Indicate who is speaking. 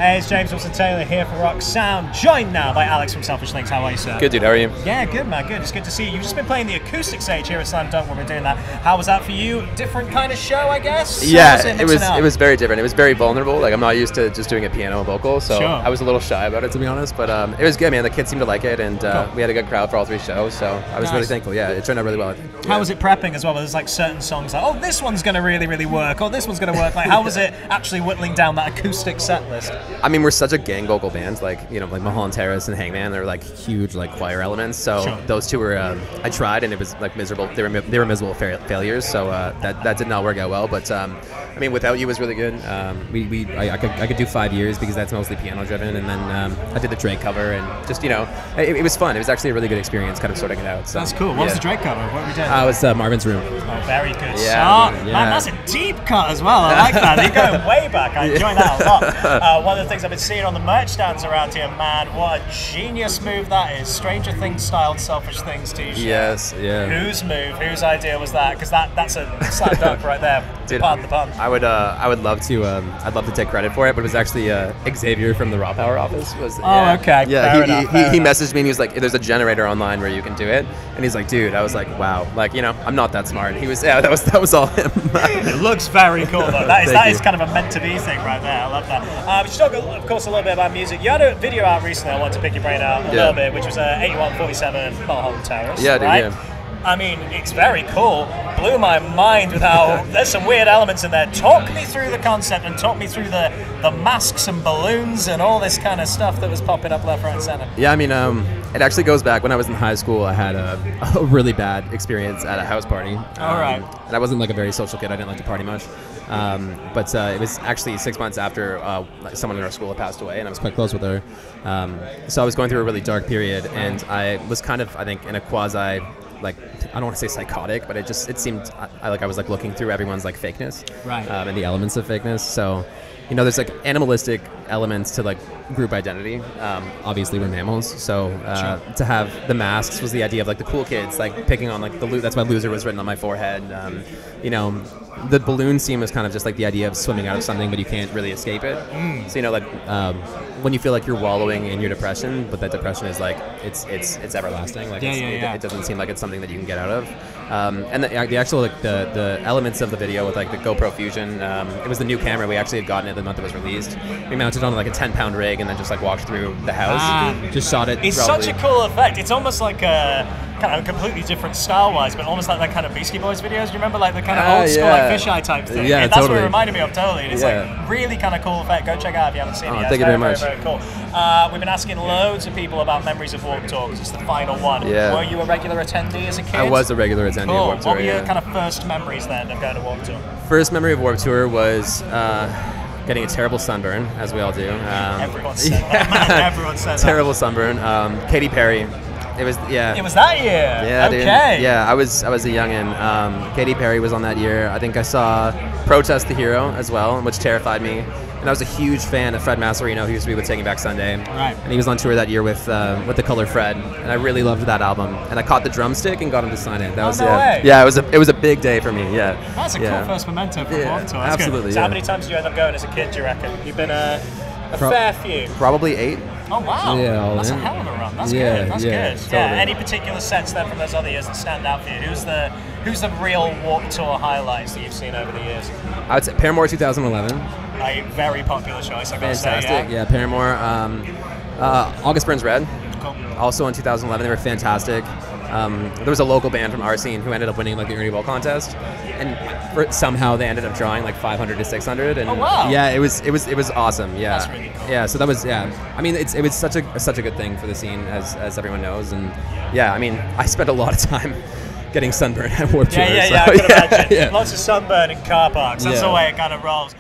Speaker 1: Hey, it's James Wilson-Taylor here for Rock Sound, joined now by Alex from Selfish Links. How are you, sir?
Speaker 2: Good, dude. How are you?
Speaker 1: Yeah, good, man. Good. It's good to see you. You've just been playing the acoustic stage here at Slam Dunk when we're doing that. How was that for you? Different kind of show, I guess?
Speaker 2: Yeah, it was very different. It was very vulnerable. Like, I'm not used to just doing a piano and vocal, so
Speaker 1: sure.
Speaker 2: I was a little shy about it, to be honest. But it was good, man. The kids seemed to like it, and
Speaker 1: cool.
Speaker 2: we had a good crowd for all 3 shows, so I was really thankful. Yeah, it turned out really well, I think.
Speaker 1: How was it prepping as well? There's like certain songs like, oh, this one's going to really, really work, or this one's going to work. Like, how was it actually whittling down that acoustic set list?
Speaker 2: I mean, we're such a gang vocal band, like, you know, like Mulholland Terrace and Hangman, they're like huge like choir elements. So
Speaker 1: sure.
Speaker 2: Those 2 were, I tried, and it was like miserable. They were miserable failures. So that did not work out well. But I mean, Without You was really good. I could do 5 years because that's mostly piano driven, and then I did the Drake cover, and just, you know, it was fun. It was actually a really good experience, kind of sorting it out. So
Speaker 1: that's cool. What was the Drake cover? What were we doing?
Speaker 2: It was Marvin's Room.
Speaker 1: Oh, very good.
Speaker 2: Yeah,
Speaker 1: Man, that's a deep cut as well. I like that. You're going way back. I enjoy that a lot. One of the things I've been seeing on the merch stands around here, man, what a genius move that is. Stranger Things styled Selfish Things t-shirt.
Speaker 2: Yes, yeah.
Speaker 1: Whose move, whose idea was that? Because that's a slam dunk right there.
Speaker 2: Dude,
Speaker 1: pardon the pun.
Speaker 2: I would love to I'd love to take credit for it, but it was actually Xavier from the Raw Power office.
Speaker 1: Okay.
Speaker 2: Yeah,
Speaker 1: fair enough.
Speaker 2: He messaged me and he was like, there's a generator online where you can do it, and he's like, dude, I was like, wow, like, you know, I'm not that smart. He was, that was all him.
Speaker 1: It looks very cool though. That is kind of a meant to be thing right there. I love that. We should talk, of course, a little bit about music. You had a video out recently. I want to pick your brain out a little bit, which was 8147 Mulholland Terrace.
Speaker 2: Yeah, dude,
Speaker 1: right?
Speaker 2: yeah.
Speaker 1: I mean, it's very cool. Blew my mind with how there's some weird elements in there. Talk me through the concept and talk me through the masks and balloons and all this kind of stuff that was popping up left, right, and center.
Speaker 2: Yeah, I mean, it actually goes back when I was in high school. I had a really bad experience at a house party.
Speaker 1: All right.
Speaker 2: And I wasn't like a very social kid. I didn't like to party much. But it was actually 6 months after someone in our school had passed away, and I was quite close with her. So I was going through a really dark period, and I was kind of, I think, in a quasi, like, I don't want to say psychotic, but it seemed I was like looking through everyone's like fakeness,
Speaker 1: right,
Speaker 2: and the elements of fakeness. So, you know, there's like animalistic elements to like group identity. Obviously, we're mammals, so
Speaker 1: sure.
Speaker 2: To have the masks was the idea of like the cool kids like picking on like that's why loser was written on my forehead. You know, the balloon scene was kind of just like the idea of swimming out of something, but you can't really escape it. So, you know, like when you feel like you're wallowing in your depression, but that depression is like it's everlasting. Like it doesn't seem like it's something that you can get out of. And the actual like the elements of the video with like the GoPro Fusion, it was the new camera we actually had gotten it the month it was released. We mounted on like a 10-pound rig and then just like walked through the house. Just shot it.
Speaker 1: It's such a cool effect. It's almost like a kind of completely different style-wise, but almost like that kind of Beastie Boys videos. Do you remember like the kind of old school like fisheye type thing?
Speaker 2: Yeah,
Speaker 1: that's
Speaker 2: totally.
Speaker 1: what it reminded me of totally. And it's like really kind of cool effect. Go check it out if you haven't seen it yet.
Speaker 2: Thank you very much.
Speaker 1: Very cool. We've been asking loads of people about memories of Warped Tour because it's the final one.
Speaker 2: Yeah.
Speaker 1: Were you a regular attendee as a kid?
Speaker 2: I was a regular attendee of Warped Tour.
Speaker 1: What were your kind of first memories then of going to Warped Tour?
Speaker 2: First memory of Warped Tour was getting a terrible sunburn, as we all do.
Speaker 1: Everyone said that. Everyone said that.
Speaker 2: Terrible sunburn. Katy Perry. It was
Speaker 1: It was that year.
Speaker 2: Yeah,
Speaker 1: okay.
Speaker 2: Dude. Yeah, I was a youngin. Katy Perry was on that year. I think I saw Protest the Hero as well, which terrified me. And I was a huge fan of Fred Mascherino, who used to be with Taking Back Sunday.
Speaker 1: Right.
Speaker 2: And he was on tour that year with The Color Fred, and I really loved that album. And I caught the drumstick and got him to sign it. That was
Speaker 1: no way.
Speaker 2: Yeah, it was a big day for me. Yeah.
Speaker 1: That's a cool first memento for Warped Tour. That's
Speaker 2: absolutely.
Speaker 1: Good. So how many times did you end up going as a kid? Do you reckon? You've been a fair few.
Speaker 2: Probably 8.
Speaker 1: Oh wow!
Speaker 2: Yeah,
Speaker 1: that's a hell of a run. That's good. That's good. Totally. Yeah. Any particular sets then from those other years that stand out for you? Who's the real Warped Tour highlights that you've seen over the years?
Speaker 2: I would say Paramore 2011.
Speaker 1: A very popular choice, I gotta
Speaker 2: Fantastic.
Speaker 1: say.
Speaker 2: Yeah, Paramore. August Burns Red.
Speaker 1: Cool.
Speaker 2: Also in 2011, they were fantastic. There was a local band from our scene who ended up winning like the Ernie Ball contest, and somehow they ended up drawing like 500 to 600. And
Speaker 1: oh wow!
Speaker 2: Yeah, it was awesome. Yeah,
Speaker 1: that's really cool.
Speaker 2: Yeah, so that was I mean, it was such a good thing for the scene, as everyone knows, and yeah, I mean, I spent a lot of time getting sunburned at Warped Tour.
Speaker 1: Yeah, I can imagine. Lots of sunburn in car parks. That's the way it kind of rolls.